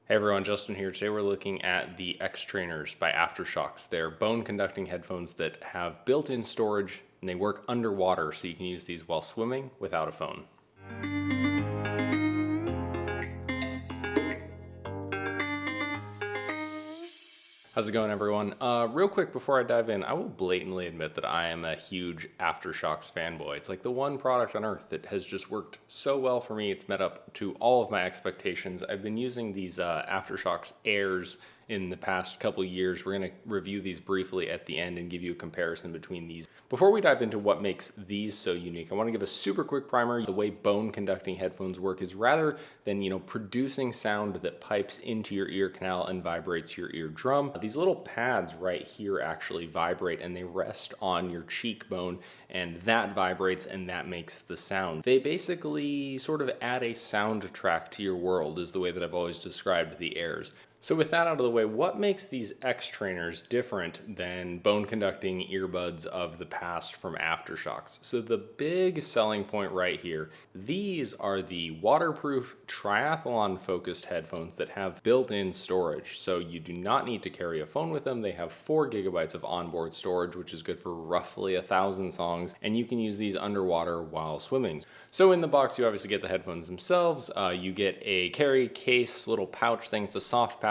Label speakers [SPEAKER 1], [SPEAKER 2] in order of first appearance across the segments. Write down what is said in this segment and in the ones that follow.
[SPEAKER 1] Hey everyone, Justin here. Today we're looking at the X Trainers by Shokz. They're bone conducting headphones that have built-in storage and they work underwater, so you can use these while swimming without a phone. How's it going, everyone? Real quick before I dive in, I will blatantly admit that I am a huge Shokz fanboy. It's like the one product on earth that has just worked so well for me. It's met up to all of my expectations. I've been using these Shokz Airs in the past couple years. We're going to review these briefly at the end and give you a comparison between these. Before we dive into what makes these so unique, I want to give a super quick primer. The way bone conducting headphones work is rather than, producing sound that pipes into your ear canal and vibrates your eardrum, these little pads right here actually vibrate and they rest on your cheekbone, and that vibrates and that makes the sound. They basically sort of add a soundtrack to your world, is the way that I've always described the Airs. So with that out of the way, what makes these X Trainers different than bone conducting earbuds of the past from Shokz? So the big selling point right here, these are the waterproof triathlon focused headphones that have built-in storage. So you do not need to carry a phone with them. They have 4 gigabytes of onboard storage, which is good for roughly 1,000 songs. And you can use these underwater while swimming. So in the box, you obviously get the headphones themselves. You get a carry case, little pouch thing. It's a soft pouch.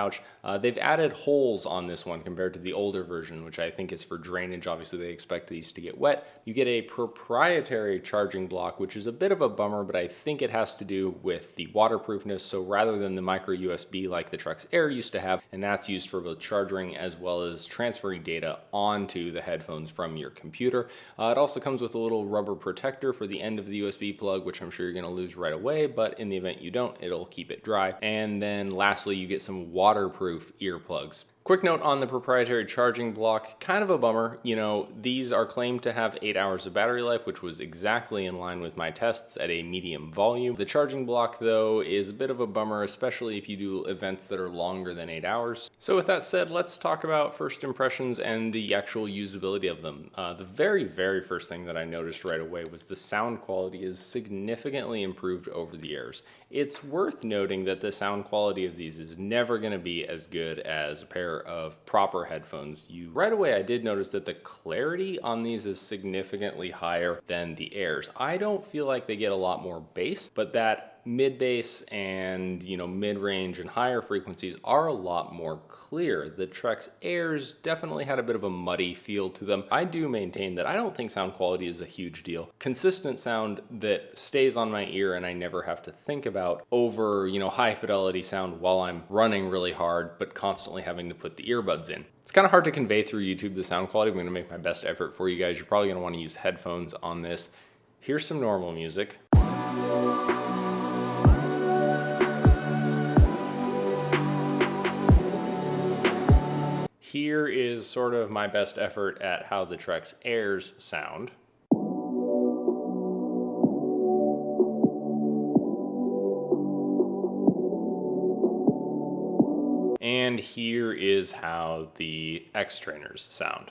[SPEAKER 1] They've added holes on this one compared to the older version, which I think is for drainage. Obviously, they expect these to get wet. You get a proprietary charging block, which is a bit of a bummer, but I think it has to do with the waterproofness. So rather than the micro USB like the Trekz Air used to have, and that's used for both charging as well as transferring data onto the headphones from your computer. It also comes with a little rubber protector for the end of the USB plug, which I'm sure you're going to lose right away, but in the event you don't, it'll keep it dry. And then lastly, you get some waterproof earplugs. Quick note on the proprietary charging block, kind of a bummer. These are claimed to have 8 hours of battery life, which was exactly in line with my tests at a medium volume. The charging block, though, is a bit of a bummer, especially if you do events that are longer than 8 hours. So with that said, let's talk about first impressions and the actual usability of them. The very first thing that I noticed right away was the sound quality is significantly improved over the Airs. It's worth noting that the sound quality of these is never going to be as good as a pair of proper headphones. Right away, I did notice that the clarity on these is significantly higher than the Airs. I don't feel like they get a lot more bass, but that mid-bass and mid-range and higher frequencies are a lot more clear. The Trekz Airs definitely had a bit of a muddy feel to them. I do maintain that I don't think sound quality is a huge deal. Consistent sound that stays on my ear and I never have to think about over high fidelity sound while I'm running really hard but constantly having to put the earbuds in. It's kind of hard to convey through YouTube the sound quality. I'm going to make my best effort for you guys. You're probably going to want to use headphones on this. Here's some normal music. Here is sort of my best effort at how the Trekz Airs sound. And here is how the X Trainers sound.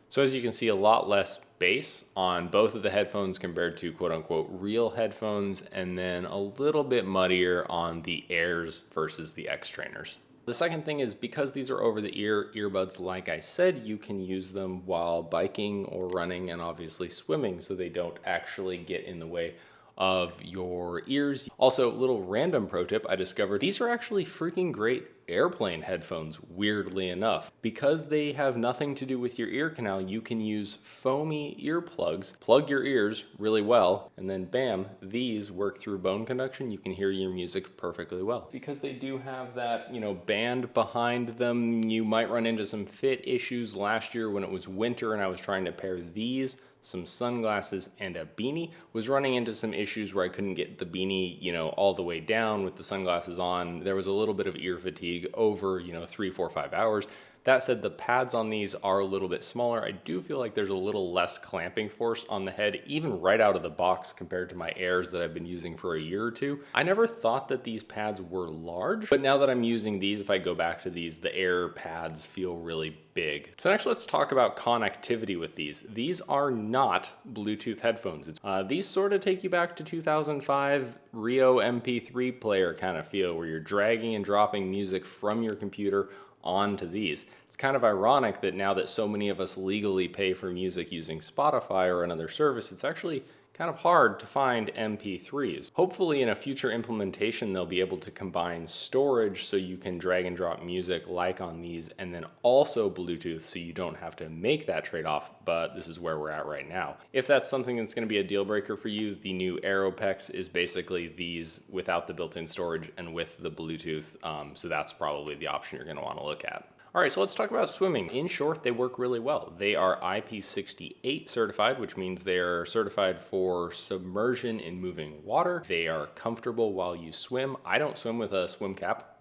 [SPEAKER 1] So as you can see, a lot less bass on both of the headphones compared to quote unquote real headphones, and then a little bit muddier on the Airs versus the X Trainers. The second thing is, because these are over the ear earbuds, like I said, you can use them while biking or running and obviously swimming, so they don't actually get in the way of your ears. Also, little random pro tip, I discovered these are actually freaking great airplane headphones, weirdly enough. Because they have nothing to do with your ear canal, you can use foamy earplugs, plug your ears really well, and then bam, these work through bone conduction. You can hear your music perfectly well. Because they do have that, band behind them, you might run into some fit issues. Last year when it was winter and I was trying to pair these, some sunglasses, and a beanie, was running into some issues where I couldn't get the beanie, all the way down with the sunglasses on. There was a little bit of ear fatigue over, 3, 4, 5 hours. That said, the pads on these are a little bit smaller. I do feel like there's a little less clamping force on the head, even right out of the box compared to my Airs that I've been using for a year or two. I never thought that these pads were large, but now that I'm using these, if I go back to these, the Air pads feel really big. So next let's talk about connectivity with these. These are not Bluetooth headphones. These sort of take you back to 2005 Rio MP3 player kind of feel, where you're dragging and dropping music from your computer onto these. It's kind of ironic that now that so many of us legally pay for music using Spotify or another service, it's actually kind of hard to find MP3s. Hopefully in a future implementation, they'll be able to combine storage so you can drag and drop music like on these, and then also Bluetooth so you don't have to make that trade-off, but this is where we're at right now. If that's something that's gonna be a deal breaker for you, the new AeroPex is basically these without the built-in storage and with the Bluetooth, so that's probably the option you're gonna wanna look at. All right, so let's talk about swimming. In short, they work really well. They are IP68 certified, which means they're certified for submersion in moving water. They are comfortable while you swim. I don't swim with a swim cap,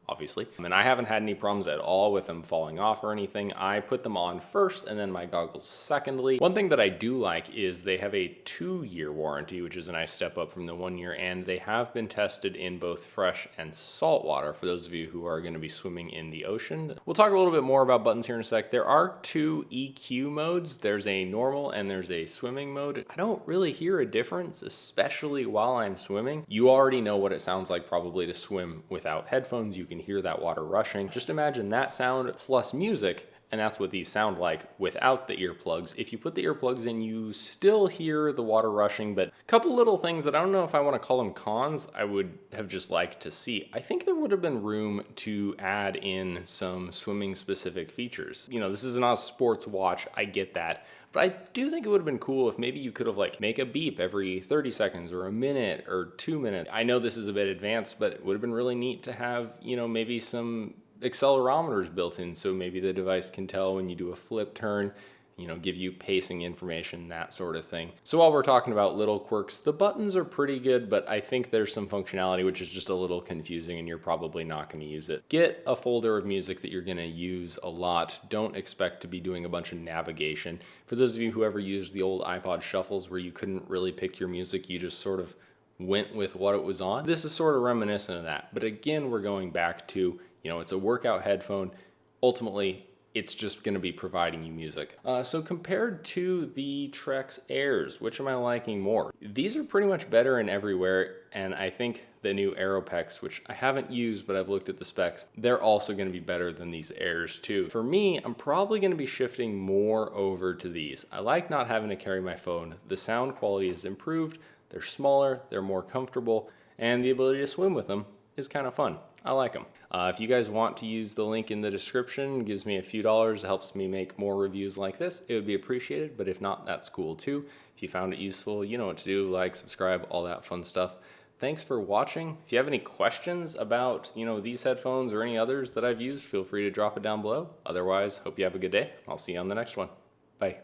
[SPEAKER 1] obviously. And I haven't had any problems at all with them falling off or anything. I put them on first and then my goggles secondly. One thing that I do like is they have a 2-year warranty, which is a nice step up from the 1 year, and they have been tested in both fresh and salt water for those of you who are going to be swimming in the ocean. We'll talk a little bit more about buttons here in a sec. There are 2 EQ modes. There's a normal and there's a swimming mode. I don't really hear a difference, especially while I'm swimming. You already know what it sounds like probably to swim without headphones. You can hear that water rushing. Just imagine that sound plus music, and that's what these sound like without the earplugs. If you put the earplugs in, you still hear the water rushing, but a couple little things that I don't know if I want to call them cons, I would have just liked to see. I think there would have been room to add in some swimming specific features. You know, this is not a sports watch, I get that, but I do think it would have been cool if maybe you could have like make a beep every 30 seconds or a minute or 2 minutes. I know this is a bit advanced, but it would have been really neat to have, you know, maybe some accelerometers built in, so maybe the device can tell when you do a flip turn, you know, give you pacing information, that sort of thing. So while we're talking about little quirks, the buttons are pretty good, but I think there's some functionality which is just a little confusing and you're probably not going to use it. Get a folder of music that you're going to use a lot. Don't expect to be doing a bunch of navigation. For those of you who ever used the old iPod shuffles where you couldn't really pick your music, you just sort of went with what it was on. This is sort of reminiscent of that. But again, we're going back to, you know, it's a workout headphone. Ultimately, it's just going to be providing you music. So compared to the Trekz Airs, which am I liking more? These are pretty much better in everywhere, and I think the new AeroPex, which I haven't used, but I've looked at the specs, they're also going to be better than these Airs too. For me, I'm probably going to be shifting more over to these. I like not having to carry my phone. The sound quality is improved, they're smaller, they're more comfortable, and the ability to swim with them is kind of fun. I like them. If you guys want to use the link in the description, it gives me a few dollars, helps me make more reviews like this, it would be appreciated, but if not, that's cool too. If you found it useful, you know what to do, like, subscribe, all that fun stuff. Thanks for watching. If you have any questions about, you know, these headphones or any others that I've used, feel free to drop it down below. Otherwise, hope you have a good day. I'll see you on the next one. Bye.